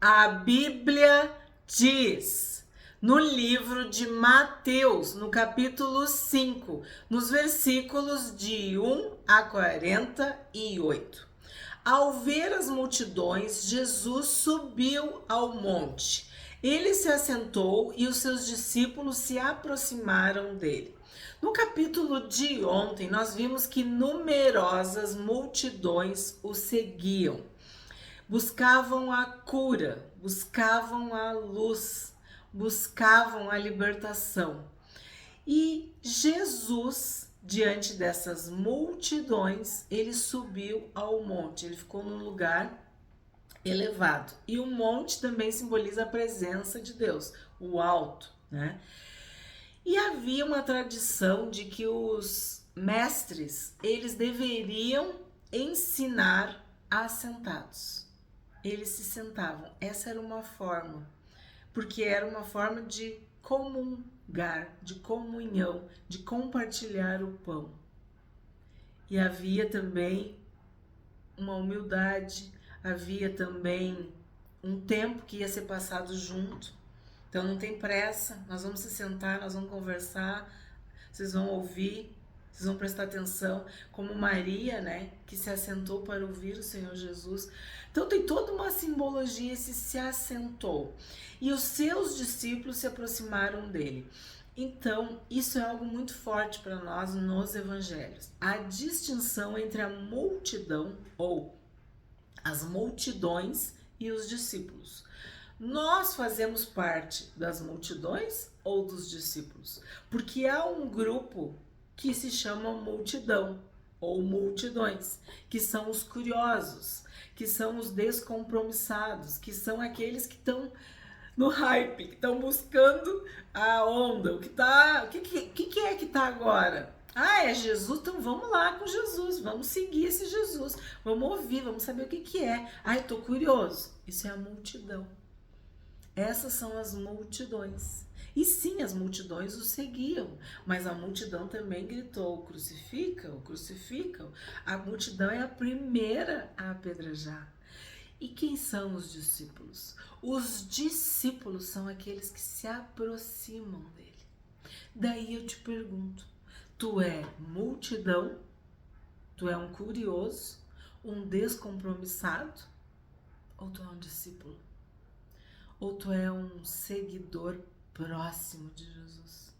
A Bíblia diz no livro de Mateus, no capítulo 5, nos versículos de 1 a 48. Ao ver as multidões, Jesus subiu ao monte. Ele se assentou e os seus discípulos se aproximaram dele. No capítulo de ontem, nós vimos que numerosas multidões o seguiam. Buscavam a cura, buscavam a luz, buscavam a libertação. E Jesus, diante dessas multidões, ele subiu ao monte, ele ficou num lugar elevado. E o monte também simboliza a presença de Deus, o alto, né? E havia uma tradição de que os mestres, eles deveriam ensinar assentados. Eles se sentavam. Essa era uma forma, porque era uma forma de comungar, de comunhão, de compartilhar o pão. E havia também uma humildade, havia também um tempo que ia ser passado junto. Então não tem pressa, nós vamos se sentar, nós vamos conversar, vocês vão ouvir, vocês vão prestar atenção, como Maria, né, que se assentou para ouvir o Senhor Jesus. Então tem toda uma simbologia, esse se assentou. E os seus discípulos se aproximaram dele. Então, isso é algo muito forte para nós nos evangelhos. A distinção entre a multidão ou as multidões e os discípulos. Nós fazemos parte das multidões ou dos discípulos? Porque há um grupo que se chama multidão ou multidões, que são os curiosos, que são os descompromissados, que são aqueles que estão no hype, que estão buscando a onda, o que é que tá agora? Ah, é Jesus? Então vamos lá com Jesus, vamos seguir esse Jesus, vamos ouvir, vamos saber o que é. Ah, eu tô curioso. Isso é a multidão. Essas são as multidões. E sim, as multidões o seguiam, mas a multidão também gritou: crucificam, crucificam. A multidão é a primeira a apedrejar. E quem são os discípulos? Os discípulos são aqueles que se aproximam dele. Daí eu te pergunto, tu é multidão? Tu é um curioso? Um descompromissado? Ou tu é um discípulo? Ou tu é um seguidor próximo de Jesus?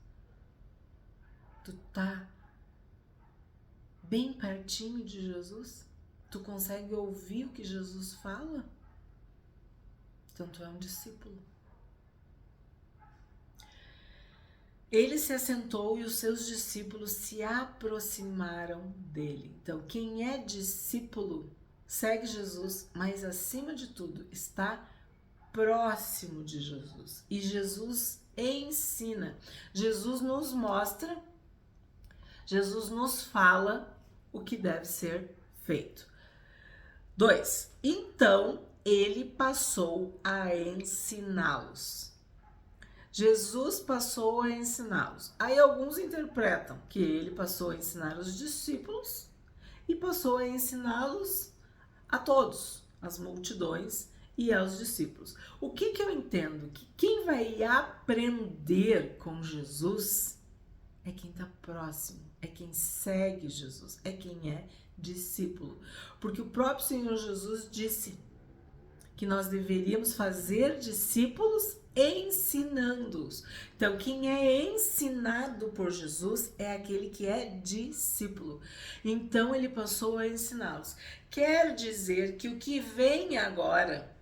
Tu tá bem pertinho de Jesus? Tu consegue ouvir o que Jesus fala? Então tu é um discípulo. Ele se assentou e os seus discípulos se aproximaram dele. Então, quem é discípulo segue Jesus, mas acima de tudo está próximo de Jesus. E Jesus ensina, Jesus nos mostra, Jesus nos fala o que deve ser feito. 2. Então ele passou a ensiná-los. Jesus passou a ensiná-los. Aí alguns interpretam que ele passou a ensinar os discípulos e passou a ensiná-los a todos, as multidões e aos discípulos. O que eu entendo? Que quem vai aprender com Jesus é quem está próximo, é quem segue Jesus, é quem é discípulo. Porque o próprio Senhor Jesus disse que nós deveríamos fazer discípulos ensinando-os. Então, quem é ensinado por Jesus é aquele que é discípulo. Então, ele passou a ensiná-los. Quer dizer que o que vem agora,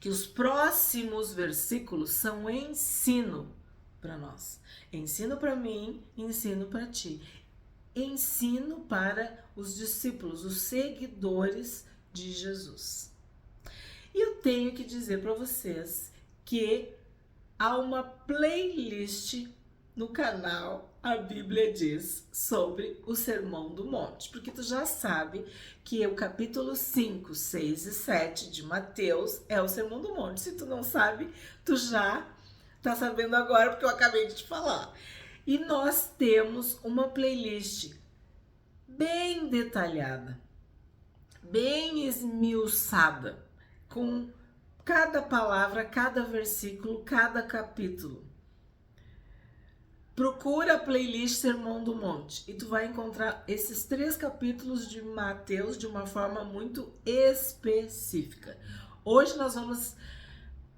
que os próximos versículos são ensino para nós. Ensino para mim, ensino para ti. Ensino para os discípulos, os seguidores de Jesus. E eu tenho que dizer para vocês que há uma playlist no canal A Bíblia Diz sobre o Sermão do Monte, porque tu já sabe que o capítulo 5, 6 e 7 de Mateus é o Sermão do Monte. Se tu não sabe, tu já tá sabendo agora, porque eu acabei de te falar. E nós temos uma playlist bem detalhada, bem esmiuçada, com cada palavra, cada versículo, cada capítulo. Procura a playlist Sermão do Monte e tu vai encontrar esses 3 capítulos de Mateus de uma forma muito específica. Hoje nós vamos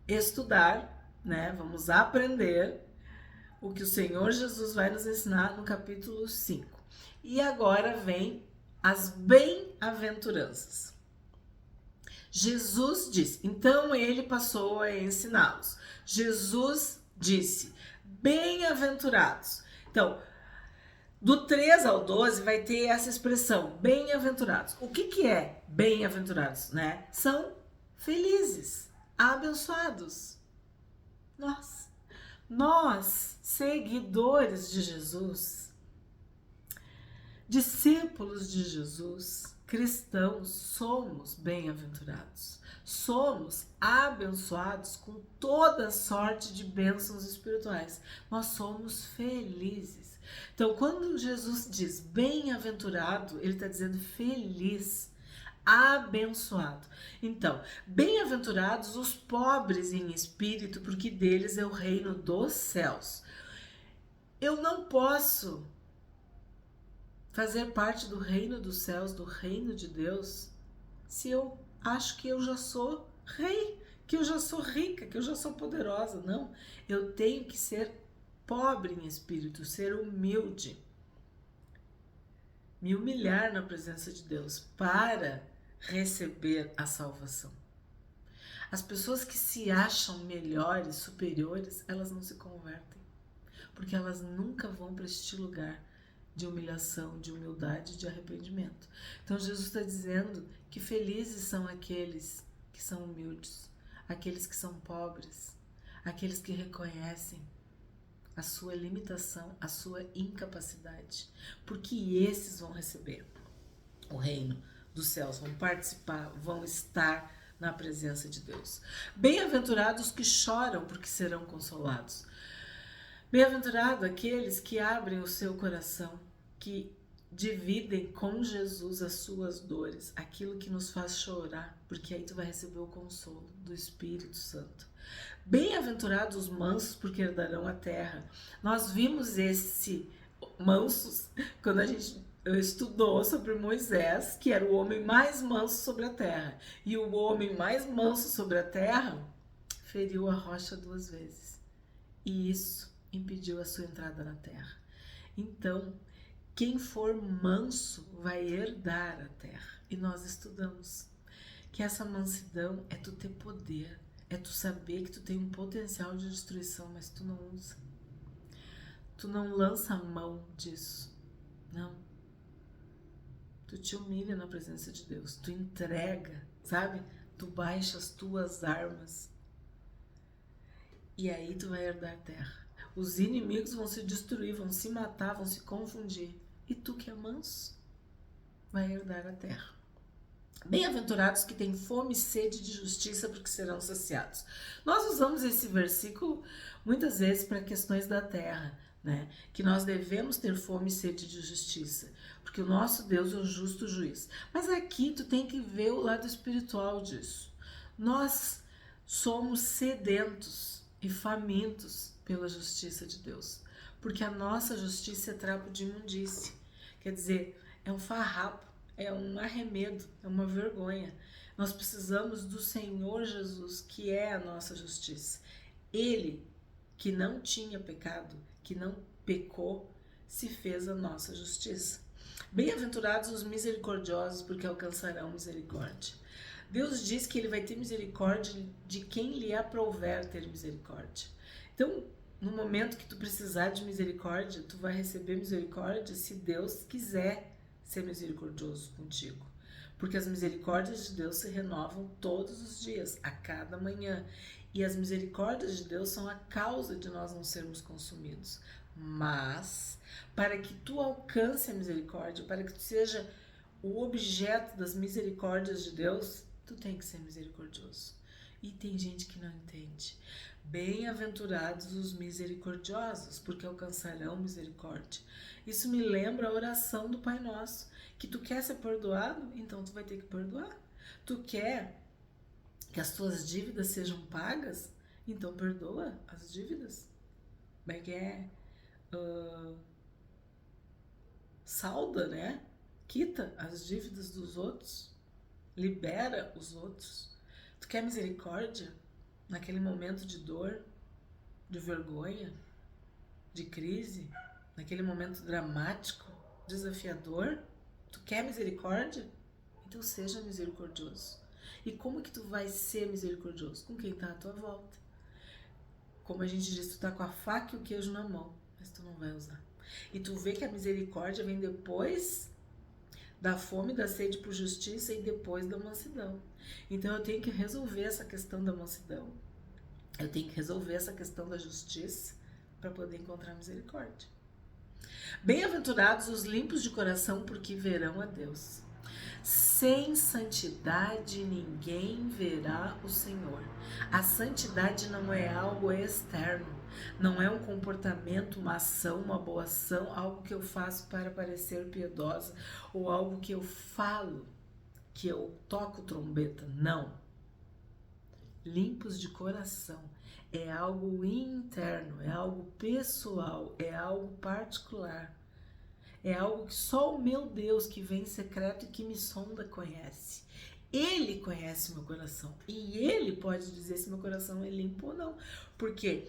estudar, né? Vamos aprender o que o Senhor Jesus vai nos ensinar no capítulo 5. E agora vem as bem-aventuranças. Jesus disse, então ele passou a ensiná-los. Jesus disse, bem-aventurados. Então, do 3 ao 12 vai ter essa expressão, bem-aventurados. O que é bem-aventurados, né? São felizes, abençoados. Nós, seguidores de Jesus, discípulos de Jesus, cristãos, somos bem-aventurados. Somos abençoados com toda sorte de bênçãos espirituais. Nós somos felizes. Então, quando Jesus diz bem-aventurado, ele está dizendo feliz, abençoado. Então, bem-aventurados os pobres em espírito, porque deles é o reino dos céus. Eu não posso fazer parte do reino dos céus, do reino de Deus, se eu acho que eu já sou rei, que eu já sou rica, que eu já sou poderosa. Não, eu tenho que ser pobre em espírito, ser humilde, me humilhar na presença de Deus para receber a salvação. As pessoas que se acham melhores, superiores, elas não se convertem, porque elas nunca vão para este lugar de humilhação, de humildade, de arrependimento. Então Jesus está dizendo que felizes são aqueles que são humildes, aqueles que são pobres, aqueles que reconhecem a sua limitação, a sua incapacidade, porque esses vão receber o reino dos céus, vão participar, vão estar na presença de Deus. Bem-aventurados que choram, porque serão consolados. Bem-aventurado aqueles que abrem o seu coração, que dividem com Jesus as suas dores, aquilo que nos faz chorar, porque aí tu vai receber o consolo do Espírito Santo. Bem-aventurados os mansos, porque herdarão a terra. Nós vimos esse mansos quando a gente estudou sobre Moisés, que era o homem mais manso sobre a terra. E o homem mais manso sobre a terra feriu a rocha 2 vezes. E isso impediu a sua entrada na terra. Então, quem for manso vai herdar a terra. E nós estudamos que essa mansidão é tu ter poder, é tu saber que tu tem um potencial de destruição, mas tu não usa. Tu não lança a mão disso. Não. Tu te humilha na presença de Deus. Tu entrega, sabe? Tu baixa as tuas armas. E aí tu vai herdar a terra. Os inimigos vão se destruir, vão se matar, vão se confundir. E tu que é manso, vai herdar a terra. Bem-aventurados que têm fome e sede de justiça, porque serão saciados. Nós usamos esse versículo muitas vezes para questões da terra, né? Que nós devemos ter fome e sede de justiça, porque o nosso Deus é o justo juiz. Mas aqui tu tem que ver o lado espiritual disso. Nós somos sedentos e famintos pela justiça de Deus, porque a nossa justiça é trapo de imundície. Quer dizer, é um farrapo, é um arremedo, é uma vergonha. Nós precisamos do Senhor Jesus, que é a nossa justiça. Ele, que não tinha pecado, que não pecou, se fez a nossa justiça. Bem-aventurados os misericordiosos, porque alcançarão misericórdia. Deus diz que ele vai ter misericórdia de quem lhe aprouver ter misericórdia. Então, no momento que tu precisar de misericórdia, tu vai receber misericórdia se Deus quiser ser misericordioso contigo. Porque as misericórdias de Deus se renovam todos os dias, a cada manhã. E as misericórdias de Deus são a causa de nós não sermos consumidos. Mas, para que tu alcance a misericórdia, para que tu seja o objeto das misericórdias de Deus, tu tem que ser misericordioso. E tem gente que não entende. Bem-aventurados os misericordiosos, porque alcançarão misericórdia. Isso me lembra a oração do Pai Nosso, que tu quer ser perdoado, então tu vai ter que perdoar. Tu quer que as tuas dívidas sejam pagas, então perdoa as dívidas. Como é que é? Salda, né? Quita as dívidas dos outros. Libera os outros. Tu quer misericórdia naquele momento de dor, de vergonha, de crise, naquele momento dramático, desafiador? Tu quer misericórdia? Então seja misericordioso. E como que tu vai ser misericordioso? Com quem está à tua volta. Como a gente diz, tu tá com a faca e o queijo na mão, mas tu não vai usar. E tu vê que a misericórdia vem depois da fome, da sede por justiça e depois da mansidão. Então eu tenho que resolver essa questão da mansidão. Eu tenho que resolver essa questão da justiça para poder encontrar misericórdia. Bem-aventurados os limpos de coração, porque verão a Deus. Sem santidade ninguém verá o Senhor. A santidade não é algo externo, não é um comportamento, uma ação, uma boa ação, algo que eu faço para parecer piedosa ou algo que eu falo, que eu toco trombeta. Não. Limpos de coração é algo interno, é algo pessoal, é algo particular. É algo que só o meu Deus, que vem em secreto e que me sonda, conhece. Ele conhece meu coração. E Ele pode dizer se meu coração é limpo ou não. Porque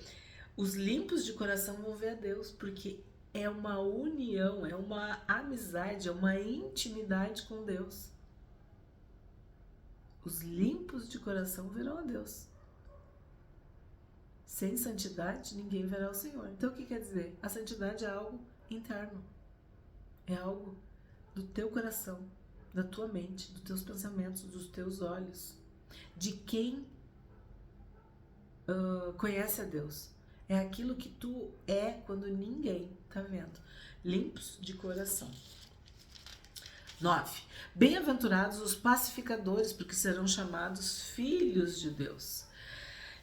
os limpos de coração vão ver a Deus. Porque é uma união, é uma amizade, é uma intimidade com Deus. Os limpos de coração verão a Deus. Sem santidade, ninguém verá o Senhor. Então o que quer dizer? A santidade é algo interno. É algo do teu coração, da tua mente, dos teus pensamentos, dos teus olhos, de quem conhece a Deus. É aquilo que tu é quando ninguém tá vendo. Limpos de coração. 9. Bem-aventurados os pacificadores, porque serão chamados filhos de Deus.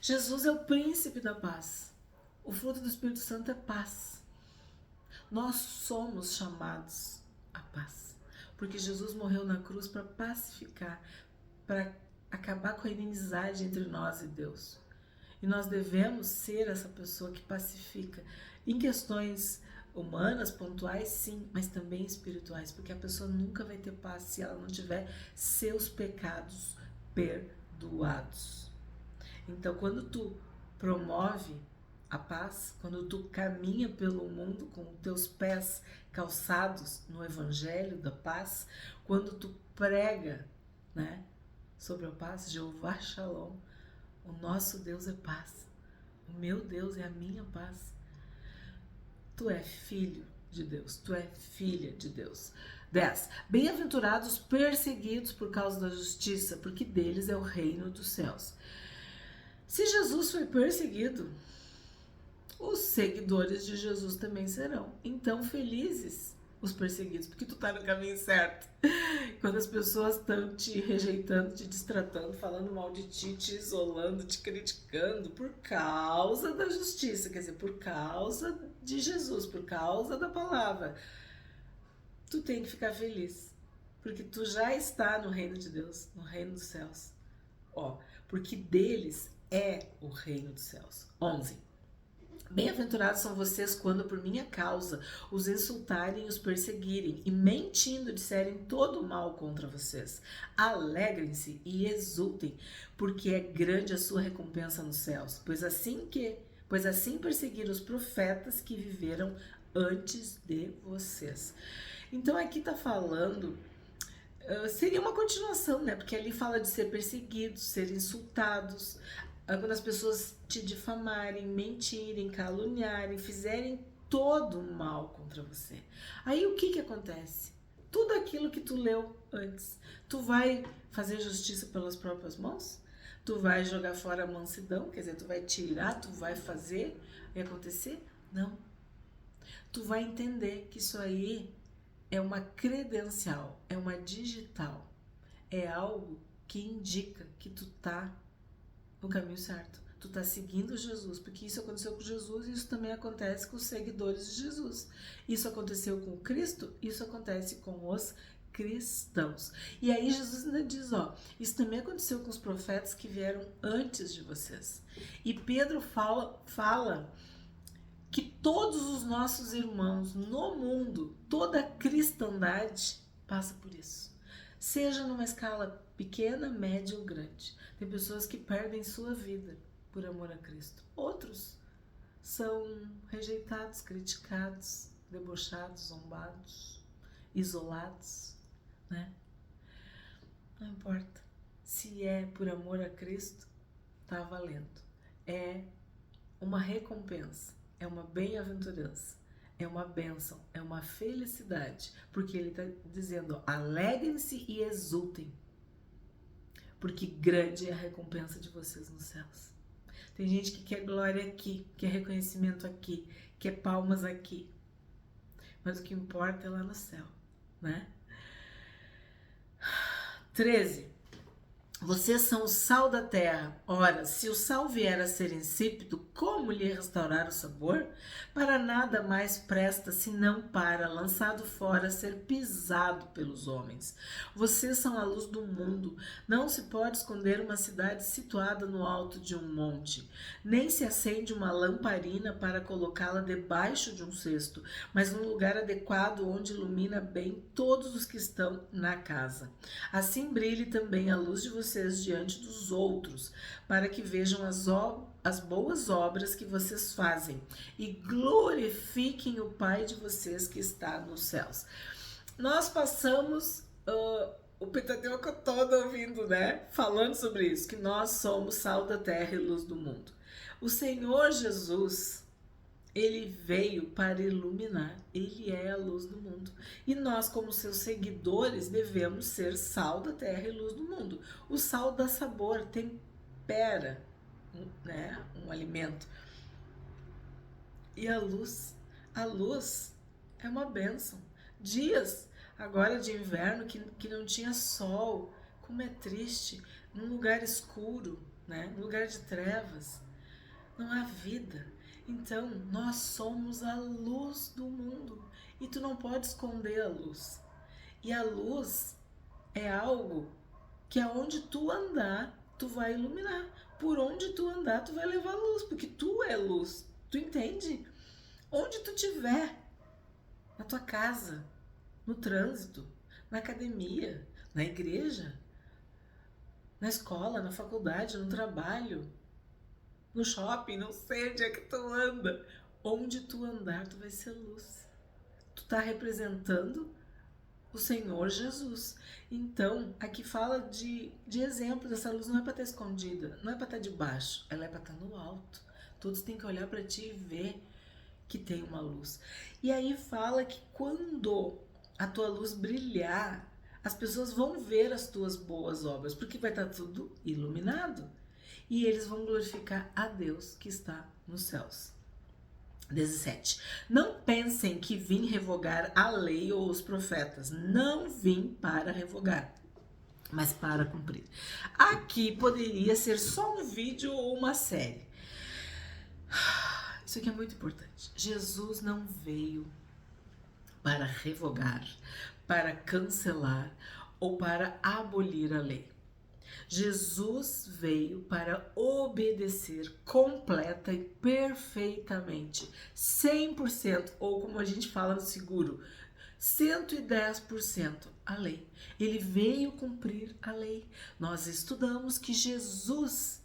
Jesus é o príncipe da paz. O fruto do Espírito Santo é paz. Nós somos chamados à paz, porque Jesus morreu na cruz para pacificar, para acabar com a inimizade entre nós e Deus. E nós devemos ser essa pessoa que pacifica em questões humanas, pontuais, sim, mas também espirituais, porque a pessoa nunca vai ter paz se ela não tiver seus pecados perdoados. Então, quando tu promove a paz, quando tu caminha pelo mundo com os teus pés calçados no evangelho da paz, quando tu prega, né, sobre a paz, Jeová Shalom, o nosso Deus é paz, o meu Deus é a minha paz. Tu é filho de Deus, tu é filha de Deus. 10. Bem-aventurados perseguidos por causa da justiça, porque deles é o reino dos céus. Se Jesus foi perseguido, os seguidores de Jesus também serão. Então, felizes os perseguidos, porque tu tá no caminho certo. Quando as pessoas estão te rejeitando, te destratando, falando mal de ti, te isolando, te criticando por causa da justiça, quer dizer, por causa de Jesus, por causa da palavra, tu tem que ficar feliz, porque tu já está no reino de Deus, no reino dos céus. Porque deles é o reino dos céus. 11. Bem-aventurados são vocês quando por minha causa os insultarem e os perseguirem e mentindo disserem todo mal contra vocês. Alegrem-se e exultem, porque é grande a sua recompensa nos céus, pois assim perseguiram os profetas que viveram antes de vocês. Então aqui tá falando, seria uma continuação, né? Porque ali fala de ser perseguidos, ser insultados, quando as pessoas te difamarem, mentirem, caluniarem, fizerem todo o mal contra você. Aí o que acontece? Tudo aquilo que tu leu antes. Tu vai fazer justiça pelas próprias mãos? Tu vai jogar fora a mansidão? Quer dizer, tu vai tirar, tu vai fazer e acontecer? Não. Tu vai entender que isso aí é uma credencial, é uma digital. É algo que indica que tu tá no caminho certo. Tu tá seguindo Jesus, porque isso aconteceu com Jesus e isso também acontece com os seguidores de Jesus. Isso aconteceu com Cristo, isso acontece com os cristãos. E aí Jesus ainda diz, ó, isso também aconteceu com os profetas que vieram antes de vocês. E Pedro fala que todos os nossos irmãos no mundo, toda a cristandade passa por isso. Seja numa escala pequena, média ou grande. Tem pessoas que perdem sua vida por amor a Cristo. Outros são rejeitados, criticados, debochados, zombados, isolados, né? Não importa. Se é por amor a Cristo, tá valendo. É uma recompensa, é uma bem-aventurança, é uma bênção, é uma felicidade, porque ele está dizendo, alegrem-se e exultem, porque grande é a recompensa de vocês nos céus. Tem gente que quer glória aqui, quer reconhecimento aqui, quer palmas aqui, mas o que importa é lá no céu, né? 13. Vocês são o sal da terra. Ora, se o sal vier a ser insípido, como lhe restaurar o sabor? Para nada mais presta, senão para, lançado fora, ser pisado pelos homens. Vocês são a luz do mundo. Não se pode esconder uma cidade situada no alto de um monte. Nem se acende uma lamparina para colocá-la debaixo de um cesto, mas num lugar adequado onde ilumina bem todos os que estão na casa. Assim brilhe também a luz de vocês diante dos outros, para que vejam as boas obras que vocês fazem e glorifiquem o Pai de vocês que está nos céus. Nós passamos o Pentateuco todo ouvindo, né? Falando sobre isso, que nós somos sal da terra e luz do mundo. O Senhor Jesus, ele veio para iluminar, ele é a luz do mundo. E nós, como seus seguidores, devemos ser sal da terra e luz do mundo. O sal dá sabor, tempera, né, um alimento. E a luz é uma bênção. Dias agora de inverno que não tinha sol, como é triste, num lugar escuro, né, num lugar de trevas, não há vida. Então, nós somos a luz do mundo e tu não pode esconder a luz. E a luz é algo que aonde tu andar, tu vai iluminar. Por onde tu andar, tu vai levar luz, porque tu é luz. Tu entende? Onde tu estiver, na tua casa, no trânsito, na academia, na igreja, na escola, na faculdade, no trabalho, no shopping, não sei onde é que tu anda. Onde tu andar, tu vai ser luz. Tu tá representando o Senhor Jesus. Então, aqui fala de exemplo. Essa luz não é para estar escondida, não é para estar debaixo, ela é para estar no alto. Todos têm que olhar para ti e ver que tem uma luz. E aí fala que quando a tua luz brilhar, as pessoas vão ver as tuas boas obras, porque vai estar tudo iluminado. E eles vão glorificar a Deus que está nos céus. 17. Não pensem que vim revogar a lei ou os profetas. Não vim para revogar, mas para cumprir. Aqui poderia ser só um vídeo ou uma série. Isso aqui é muito importante. Jesus não veio para revogar, para cancelar ou para abolir a lei. Jesus veio para obedecer completa e perfeitamente, 100%, ou como a gente fala no seguro, 110% a lei. Ele veio cumprir a lei. Nós estudamos que Jesus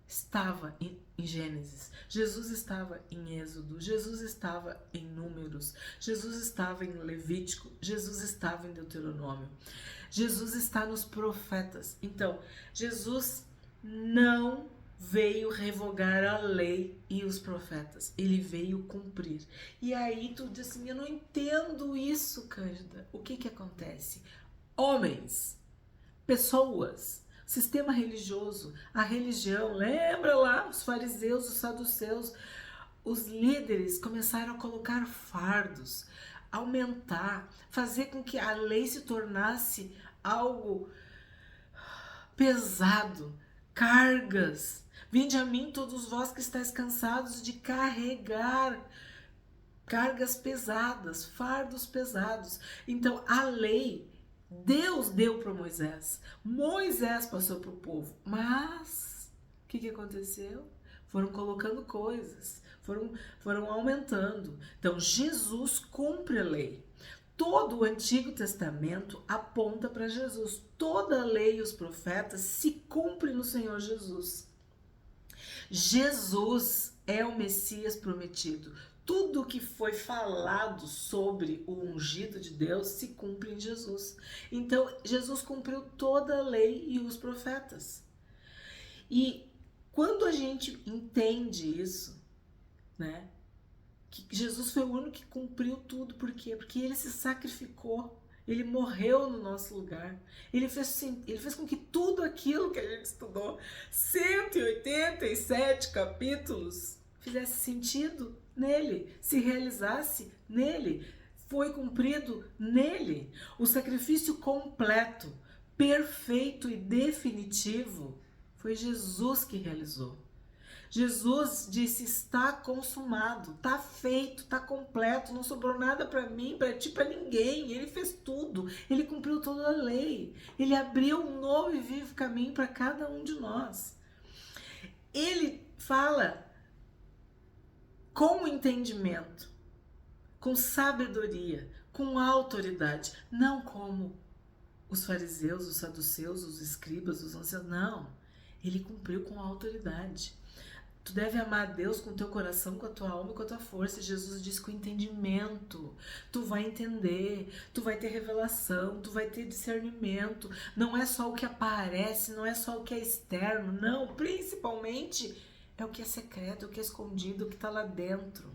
estava em Gênesis, Jesus estava em Êxodo, Jesus estava em Números, Jesus estava em Levítico, Jesus estava em Deuteronômio. Jesus está nos profetas. Então, Jesus não veio revogar a lei e os profetas. Ele veio cumprir. E aí tu diz assim, eu não entendo isso, Cândida. O que acontece? Homens, pessoas, sistema religioso, a religião, lembra lá, os fariseus, os saduceus, os líderes começaram a colocar fardos, aumentar, fazer com que a lei se tornasse algo pesado, cargas. Vinde a mim todos vós que estáis cansados de carregar cargas pesadas, fardos pesados. Então a lei Deus deu para Moisés. Moisés passou para o povo. Mas o que aconteceu? Foram colocando coisas, foram aumentando. Então, Jesus cumpre a lei. Todo o Antigo Testamento aponta para Jesus. Toda a lei e os profetas se cumprem no Senhor Jesus. Jesus é o Messias prometido. Tudo que foi falado sobre o ungido de Deus se cumpre em Jesus. Então, Jesus cumpriu toda a lei e os profetas. E quando a gente entende isso, né? Que Jesus foi o único que cumpriu tudo. Por quê? Porque ele se sacrificou. Ele morreu no nosso lugar. Ele fez com que tudo aquilo que a gente estudou, 187 capítulos, fizesse sentido nele, se realizasse nele, foi cumprido nele. O sacrifício completo, perfeito e definitivo foi Jesus que realizou. Jesus disse: está consumado, está feito, está completo, não sobrou nada para mim, para ti, para ninguém. Ele fez tudo, ele cumpriu toda a lei, ele abriu um novo e vivo caminho para cada um de nós. Ele fala com entendimento, com sabedoria, com autoridade, não como os fariseus, os saduceus, os escribas, os anciãos, não. Ele cumpriu com autoridade. Tu deve amar a Deus com o teu coração, com a tua alma e com a tua força. Jesus diz com entendimento. Tu vai entender, tu vai ter revelação, tu vai ter discernimento. Não é só o que aparece, não é só o que é externo, não. Principalmente é o que é secreto, o que é escondido, o que está lá dentro.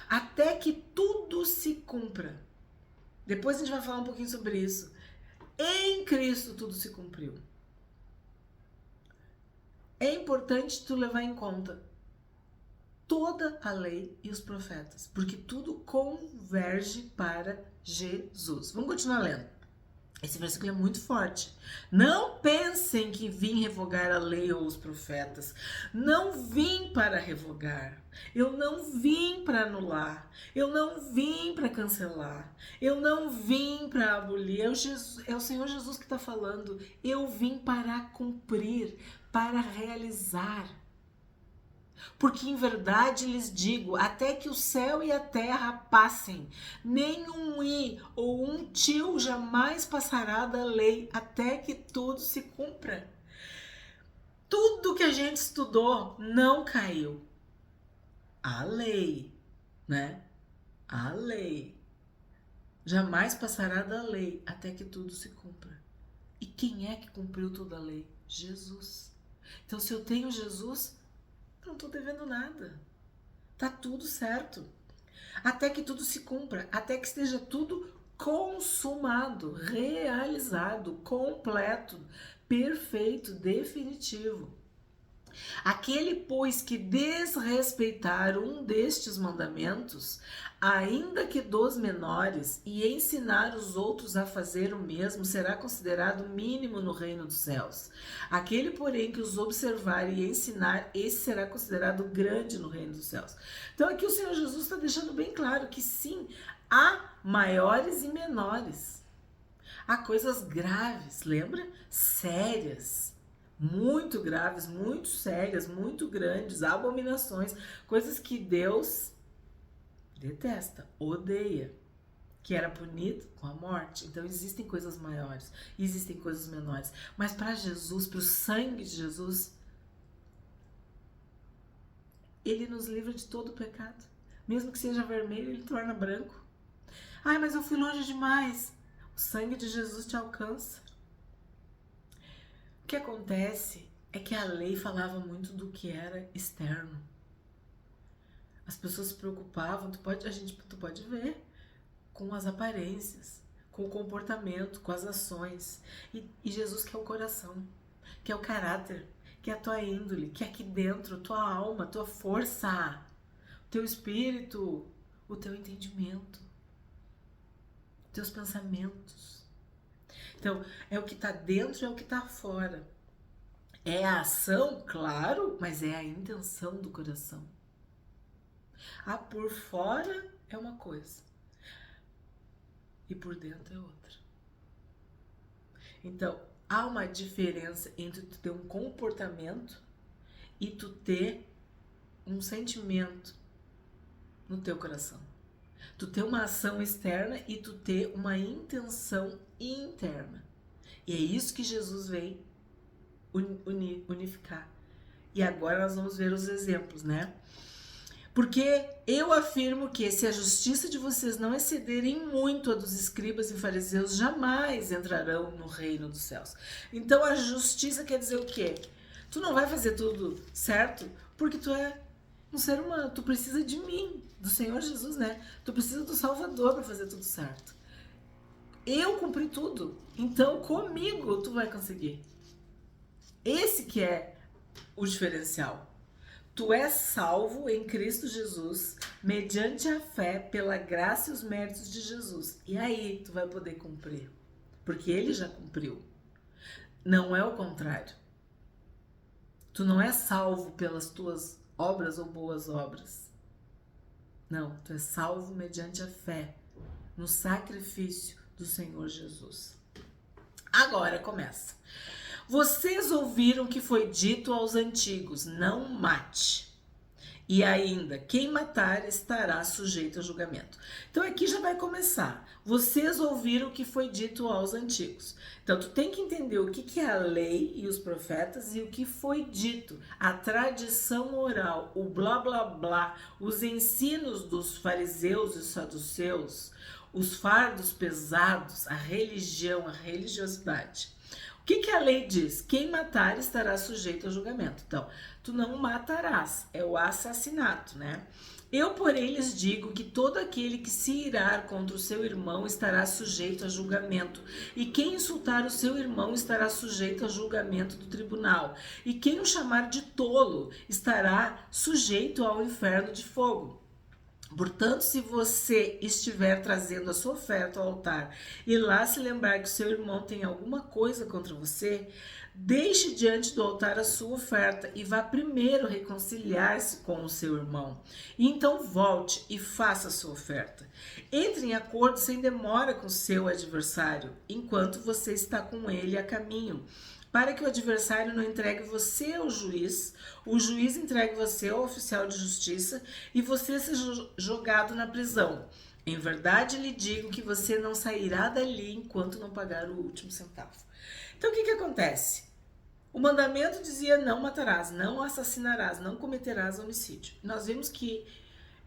Até que tudo se cumpra. Depois a gente vai falar um pouquinho sobre isso. Em Cristo tudo se cumpriu. É importante tu levar em conta toda a lei e os profetas, porque tudo converge para Jesus. Vamos continuar lendo. Esse versículo é muito forte. Não pensem que vim revogar a lei ou os profetas. Não vim para revogar. Eu não vim para anular. Eu não vim para cancelar. Eu não vim para abolir. É o Senhor Jesus que está falando. Eu vim para cumprir, para realizar. Porque em verdade lhes digo, até que o céu e a terra passem, nem um i ou um tio jamais passará da lei, até que tudo se cumpra. Tudo que a gente estudou não caiu. A lei, né? A lei jamais passará da lei, até que tudo se cumpra. E quem é que cumpriu toda a lei? Jesus. Então, se eu tenho Jesus, não estou devendo nada. Tá tudo certo. Até que tudo se cumpra, até que esteja tudo consumado, realizado, completo, perfeito, definitivo. Aquele, pois, que desrespeitar um destes mandamentos, ainda que dos menores, e ensinar os outros a fazer o mesmo, será considerado mínimo no reino dos céus. Aquele, porém, que os observar e ensinar, esse será considerado grande no reino dos céus. Então aqui o Senhor Jesus está deixando bem claro que sim, há maiores e menores. Há coisas graves, lembra? Sérias. Muito graves, muito sérias, muito grandes, abominações, coisas que Deus detesta, odeia, que era punido com a morte. Então existem coisas maiores, existem coisas menores, mas para Jesus, para o sangue de Jesus, ele nos livra de todo o pecado. Mesmo que seja vermelho, ele torna branco. Ai, mas eu fui longe demais. O sangue de Jesus te alcança. O que acontece é que a lei falava muito do que era externo. As pessoas se preocupavam, tu pode ver, com as aparências, com o comportamento, com as ações. E Jesus quer o coração, quer o caráter, quer a tua índole, quer aqui dentro, tua alma, tua força, o teu espírito, o teu entendimento, teus pensamentos. Então, é o que está dentro, é o que está fora. É a ação, claro, mas é a intenção do coração. Por fora é uma coisa. e por dentro é outra. Então, há uma diferença entre tu ter um comportamento e tu ter um sentimento no teu coração. Tu ter uma ação externa e tu ter uma intenção interna. E é isso que Jesus veio unificar. E agora nós vamos ver os exemplos, né? Porque eu afirmo que se a justiça de vocês não excederem muito a dos escribas e fariseus, jamais entrarão no reino dos céus. Então a justiça quer dizer o quê? Tu não vai fazer tudo certo porque tu é um ser humano, tu precisa de mim, do Senhor Jesus, né? Tu precisa do Salvador para fazer tudo certo. Eu cumpri tudo, então comigo tu vai conseguir. Esse que é o diferencial. Tu és salvo em Cristo Jesus, mediante a fé, pela graça e os méritos de Jesus. E aí tu vai poder cumprir, porque Ele já cumpriu. Não é o contrário. Tu não és salvo pelas tuas obras ou boas obras. Não, tu és salvo mediante a fé, no sacrifício do Senhor Jesus. Agora começa. Vocês ouviram que foi dito aos antigos, não mate. E ainda, quem matar estará sujeito a julgamento. Então aqui já vai começar. Vocês ouviram o que foi dito aos antigos. Então tu tem que entender o que é a lei e os profetas e o que foi dito. A tradição oral, o blá blá blá, os ensinos dos fariseus e saduceus, os fardos pesados, a religião, a religiosidade. O que a lei diz? Quem matar estará sujeito a julgamento. Então, tu não matarás, é o assassinato, né? Eu, porém, lhes digo que todo aquele que se irar contra o seu irmão estará sujeito a julgamento. E quem insultar o seu irmão estará sujeito a julgamento do tribunal. E quem o chamar de tolo estará sujeito ao inferno de fogo. Portanto, se você estiver trazendo a sua oferta ao altar e lá se lembrar que o seu irmão tem alguma coisa contra você, deixe diante do altar a sua oferta e vá primeiro reconciliar-se com o seu irmão. E então volte e faça a sua oferta. Entre em acordo sem demora com o seu adversário, enquanto você está com ele a caminho, para que o adversário não entregue você ao juiz, o juiz entregue você ao oficial de justiça e você seja jogado na prisão. Em verdade lhe digo que você não sairá dali enquanto não pagar o último centavo. Então o que acontece? O mandamento dizia não matarás, não assassinarás, não cometerás homicídio. Nós vimos que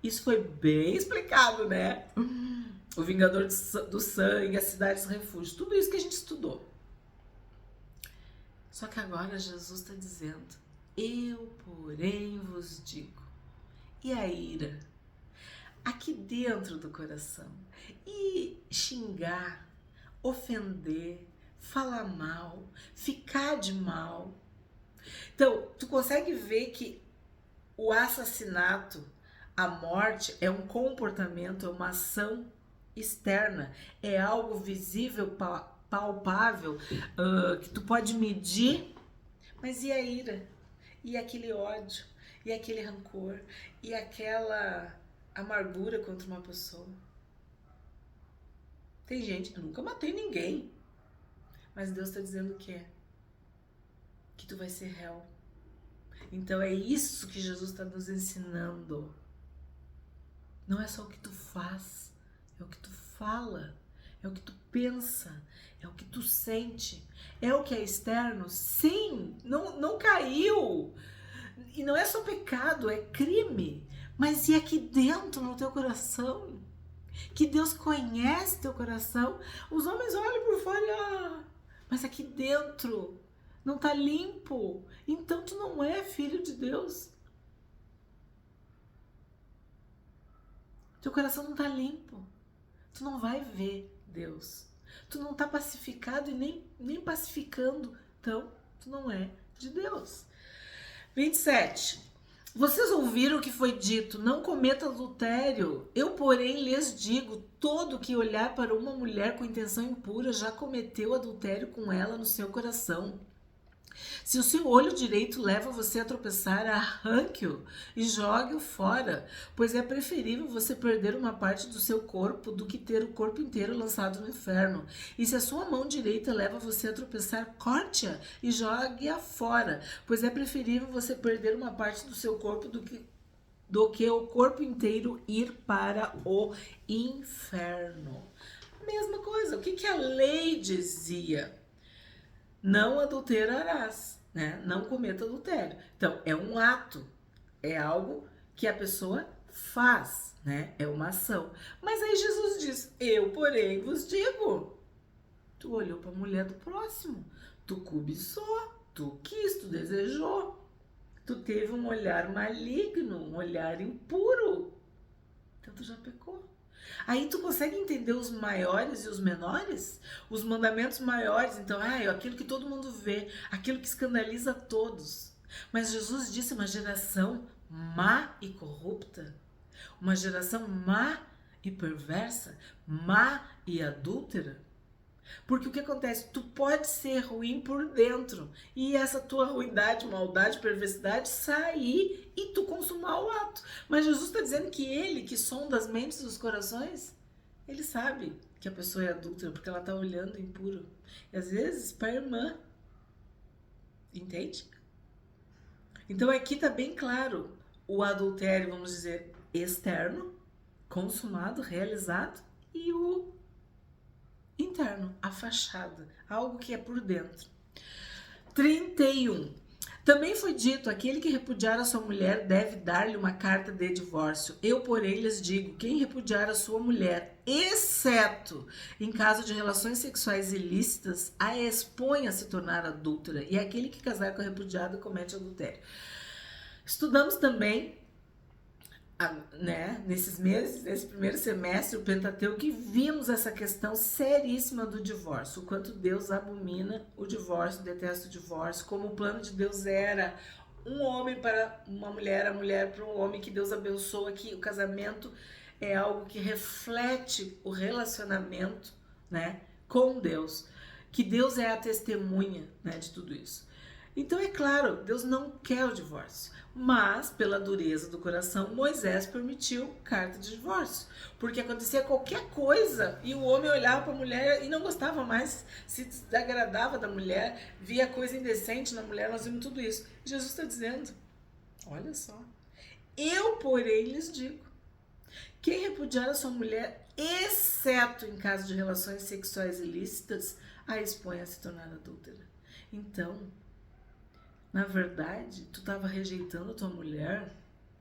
isso foi bem explicado, né? O vingador do sangue, as cidades refúgio, tudo isso que a gente estudou. Só que agora Jesus está dizendo, eu, porém, vos digo. E a ira? Aqui dentro do coração. E xingar, ofender, falar mal, ficar de mal. Então, tu consegue ver que o assassinato, a morte, é um comportamento, é uma ação externa, é algo visível, palpável, que tu pode medir, mas e a ira? E aquele ódio? E aquele rancor? E aquela amargura contra uma pessoa? Tem gente, eu nunca matei ninguém, mas Deus está dizendo o quê? Que tu vai ser réu. Então é isso que Jesus está nos ensinando. Não é só o que tu faz, é o que tu fala, é o que tu pensa, é o que tu sente, é o que é externo. Sim, não caiu. E não é só pecado, é crime. Mas e aqui dentro, no teu coração? Que Deus conhece teu coração. Os homens olham por fora e mas aqui dentro não tá limpo. Então tu não é filho de Deus. Teu coração não tá limpo. Tu não vai ver Deus. Tu não tá pacificado e nem pacificando. Então, tu não é de Deus. 27. Vocês ouviram o que foi dito, não cometa adultério. Eu, porém, lhes digo, todo que olhar para uma mulher com intenção impura já cometeu adultério com ela no seu coração. Se o seu olho direito leva você a tropeçar, arranque-o e jogue-o fora, pois é preferível você perder uma parte do seu corpo do que ter o corpo inteiro lançado no inferno. E se a sua mão direita leva você a tropeçar, corte-a e jogue-a fora, pois é preferível você perder uma parte do seu corpo do que o corpo inteiro ir para o inferno. Mesma coisa, o que a lei dizia? Não adulterarás, né? Não cometa adultério. Então, é um ato, é algo que a pessoa faz, né? É uma ação. Mas aí Jesus diz: eu, porém, vos digo. Tu olhou para a mulher do próximo, tu cobiçou, tu quis, tu desejou, tu teve um olhar maligno, um olhar impuro. Então, tu já pecou. Aí tu consegue entender os maiores e os menores? Os mandamentos maiores, então, aquilo que todo mundo vê, aquilo que escandaliza todos. Mas Jesus disse uma geração má e corrupta, uma geração má e perversa, má e adúltera. Porque o que acontece? Tu pode ser ruim por dentro e essa tua ruindade, maldade, perversidade sair e tu consumar o ato. Mas Jesus está dizendo que ele, que sonda as mentes e os corações, ele sabe que a pessoa é adúltera porque ela está olhando impuro. E às vezes para a irmã. Entende? Então aqui está bem claro o adultério, vamos dizer, externo, consumado, realizado, e o interno, a fachada, algo que é por dentro. 31. Também foi dito, aquele que repudiar a sua mulher deve dar-lhe uma carta de divórcio. Eu, porém, lhes digo, quem repudiar a sua mulher, exceto em caso de relações sexuais ilícitas, a expõe a se tornar adúltera, e aquele que casar com a repudiada comete adultério. Estudamos também nesses meses, nesse primeiro semestre, o Pentateuco, que vimos essa questão seríssima do divórcio, o quanto Deus abomina o divórcio, detesta o divórcio, como o plano de Deus era um homem para uma mulher, a mulher para um homem, que Deus abençoa, que o casamento é algo que reflete o relacionamento, né, com Deus, que Deus é a testemunha, né, de tudo isso. Então é claro, Deus não quer o divórcio, mas pela dureza do coração, Moisés permitiu carta de divórcio, porque acontecia qualquer coisa e o homem olhava para a mulher e não gostava mais, se desagradava da mulher, via coisa indecente na mulher. Nós vimos tudo isso. Jesus está dizendo, olha só, eu, porém, lhes digo, quem repudiar a sua mulher, exceto em caso de relações sexuais ilícitas, a expõe a se tornar adúltera. Então, na verdade, tu estava rejeitando a tua mulher,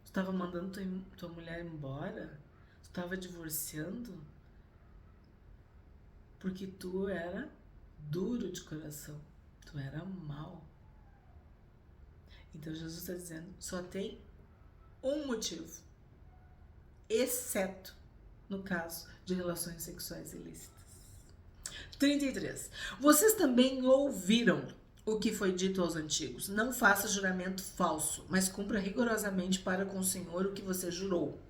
tu estava mandando tua mulher embora, tu estava divorciando, porque tu era duro de coração, tu era mau. Então Jesus está dizendo, só tem um motivo, exceto no caso de relações sexuais ilícitas. 33. Vocês também ouviram o que foi dito aos antigos: não faça juramento falso, mas cumpra rigorosamente para com o Senhor o que você jurou.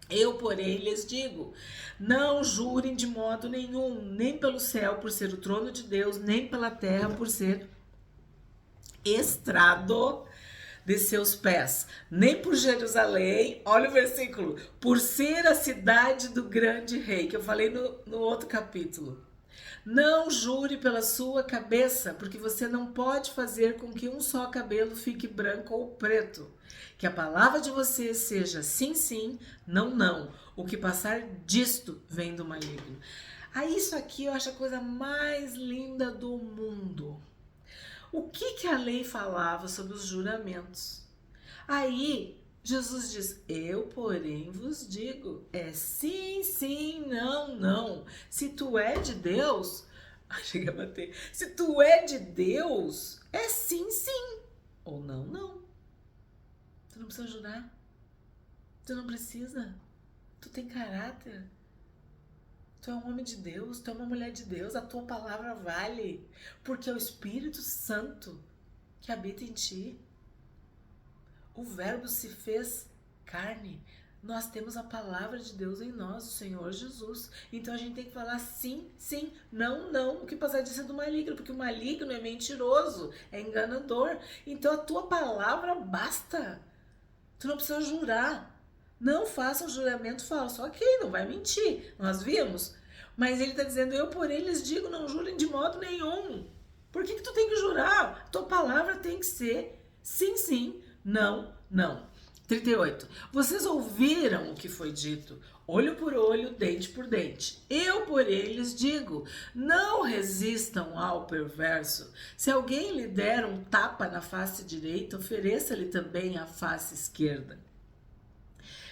Eu, porém, lhes digo, não jurem de modo nenhum, nem pelo céu, por ser o trono de Deus, nem pela terra, por ser estrado de seus pés, nem por Jerusalém, olha o versículo, por ser a cidade do grande rei, que eu falei no outro capítulo. Não jure pela sua cabeça, porque você não pode fazer com que um só cabelo fique branco ou preto. Que a palavra de você seja sim, sim, não, não. O que passar disto vem do maligno. Isso aqui eu acho a coisa mais linda do mundo. O que a lei falava sobre os juramentos? Aí Jesus diz, eu, porém, vos digo, é sim, sim, não, não. Se tu é de Deus, chega a bater. Se tu é de Deus, é sim, sim, ou não, não. Tu não precisa jurar. Tu não precisa. Tu tem caráter. Tu é um homem de Deus, tu é uma mulher de Deus, a tua palavra vale, porque é o Espírito Santo que habita em ti. O Verbo se fez carne, Nós temos a palavra de Deus em nós, o Senhor Jesus. Então a gente tem que falar sim, sim, não, não. O que passar disso é do maligno, porque o maligno é mentiroso, é enganador. Então a tua palavra basta. Tu não precisa jurar. Não faça um juramento falso. Ok, não vai mentir. Nós vimos. Mas ele está dizendo, eu por eles digo, não jurem de modo nenhum. Por que tu tem que jurar? Tua palavra tem que ser sim, sim, não, não. 38. Vocês ouviram o que foi dito, olho por olho, dente por dente. Eu por eles digo, não resistam ao perverso. Se alguém lhe der um tapa na face direita, ofereça-lhe também a face esquerda.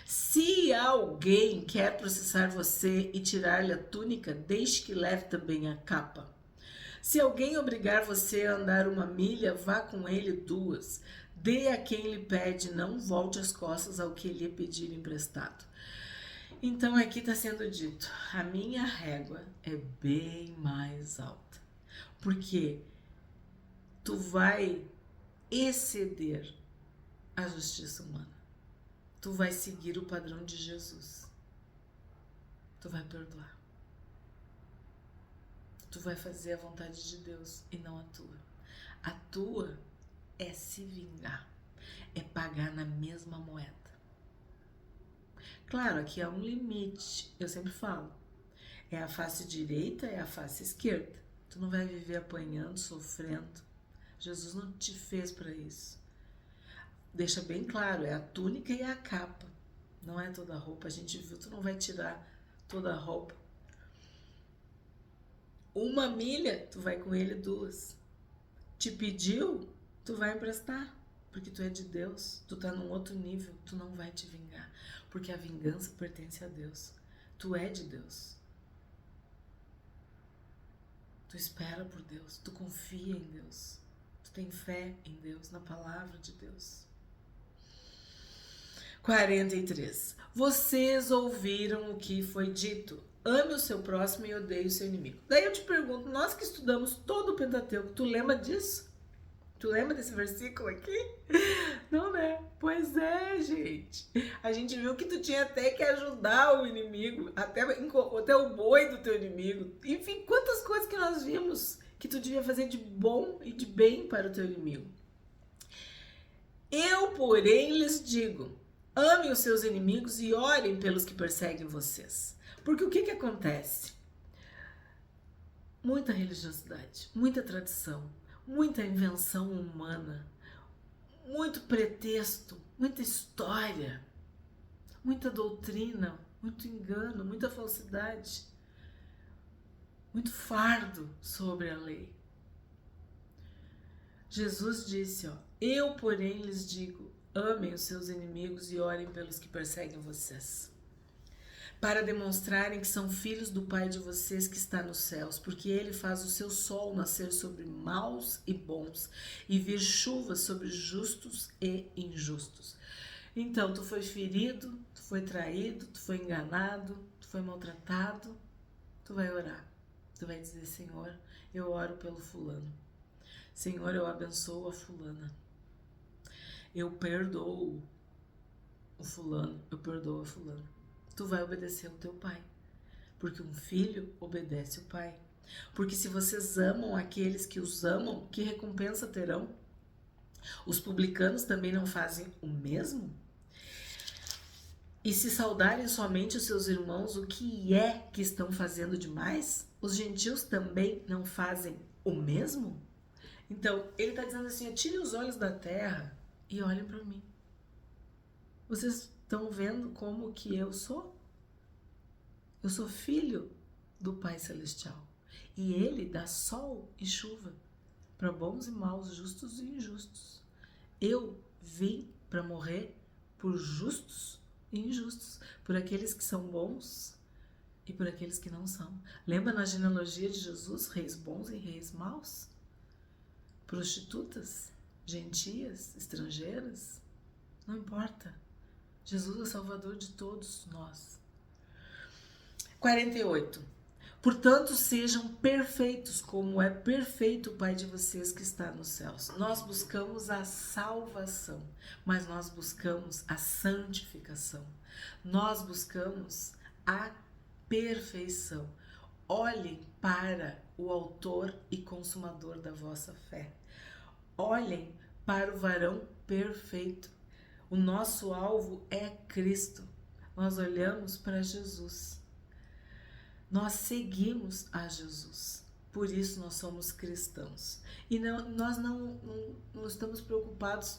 Se alguém quer processar você e tirar-lhe a túnica, deixe que leve também a capa. Se alguém obrigar você a andar 1 milha, vá com ele 2. Dê a quem lhe pede, não volte as costas ao que lhe pedir emprestado. Então aqui está sendo dito, a minha régua é bem mais alta. Porque tu vai exceder a justiça humana. Tu vai seguir o padrão de Jesus. Tu vai perdoar. Tu vai fazer a vontade de Deus e não a tua. A tua é se vingar. É pagar na mesma moeda. Claro, aqui há um limite. Eu sempre falo. É a face direita, é a face esquerda. Tu não vai viver apanhando, sofrendo. Jesus não te fez para isso. Deixa bem claro, é a túnica e a capa. Não é toda a roupa. A gente viu, tu não vai tirar toda a roupa. 1 milha, tu vai com ele 2. Te pediu, tu vai emprestar. Porque tu é de Deus. Tu tá num outro nível. Tu não vai te vingar. Porque a vingança pertence a Deus. Tu é de Deus. Tu espera por Deus. Tu confia em Deus. Tu tem fé em Deus, na palavra de Deus. 43. Vocês ouviram o que foi dito. Ame o seu próximo e odeie o seu inimigo. Daí eu te pergunto, nós que estudamos todo o Pentateuco, tu lembra disso? Tu lembra desse versículo aqui? Não, né? Pois é, gente. A gente viu que tu tinha até que ajudar o inimigo, até o boi do teu inimigo. Enfim, quantas coisas que nós vimos que tu devia fazer de bom e de bem para o teu inimigo. Eu, porém, lhes digo, amem os seus inimigos e orem pelos que perseguem vocês. Porque o que acontece? Muita religiosidade, muita tradição, muita invenção humana, muito pretexto, muita história, muita doutrina, muito engano, muita falsidade, muito fardo sobre a lei. Jesus disse, eu, porém, lhes digo, amem os seus inimigos e orem pelos que perseguem vocês, para demonstrarem que são filhos do Pai de vocês que está nos céus, porque Ele faz o seu sol nascer sobre maus e bons, e vir chuva sobre justos e injustos. Então, tu foi ferido, tu foi traído, tu foi enganado, tu foi maltratado, tu vai orar. Tu vai dizer, Senhor, eu oro pelo fulano. Senhor, eu abençoo a fulana. Eu perdoo o fulano, eu perdoo a fulana. Tu vai obedecer ao teu pai, porque um filho obedece o pai. Porque se vocês amam aqueles que os amam, que recompensa terão? Os publicanos também não fazem o mesmo? E se saudarem somente os seus irmãos, o que é que estão fazendo demais? Os gentios também não fazem o mesmo? Então, ele está dizendo assim, tire os olhos da terra e olhem para mim. Vocês estão vendo como que eu sou? Eu sou filho do Pai Celestial. E Ele dá sol e chuva para bons e maus, justos e injustos. Eu vim para morrer por justos e injustos, por aqueles que são bons e por aqueles que não são. Lembra na genealogia de Jesus, reis bons e reis maus? Prostitutas, gentias, estrangeiras? Não importa. Jesus é o Salvador de todos nós. 48. Portanto, sejam perfeitos, como é perfeito o Pai de vocês que está nos céus. Nós buscamos a salvação, mas nós buscamos a santificação. Nós buscamos a perfeição. Olhem para o autor e consumador da vossa fé. Olhem para o varão perfeito. O nosso alvo é Cristo. Nós olhamos para Jesus. Nós seguimos a Jesus. Por isso nós somos cristãos. E nós não estamos preocupados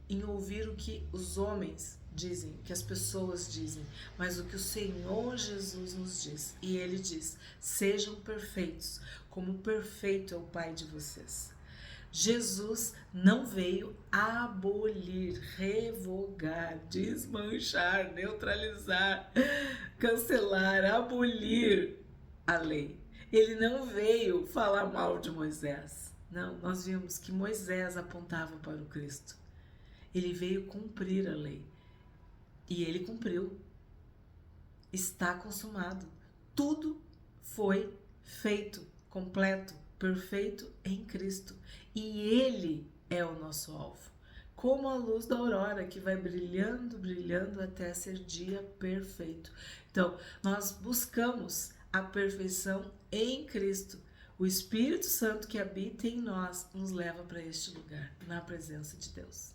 em ouvir o que os homens dizem, o que as pessoas dizem, mas o que o Senhor Jesus nos diz. E Ele diz: sejam perfeitos, como perfeito é o Pai de vocês. Jesus não veio abolir, revogar, desmanchar, neutralizar, cancelar, abolir a lei. Ele não veio falar mal de Moisés. Não, nós vimos que Moisés apontava para o Cristo. Ele veio cumprir a lei. E ele cumpriu. Está consumado. Tudo foi feito, completo, perfeito em Cristo. E Ele é o nosso alvo. Como a luz da aurora que vai brilhando, brilhando até ser dia perfeito. Então, nós buscamos a perfeição em Cristo. O Espírito Santo que habita em nós nos leva para este lugar, na presença de Deus.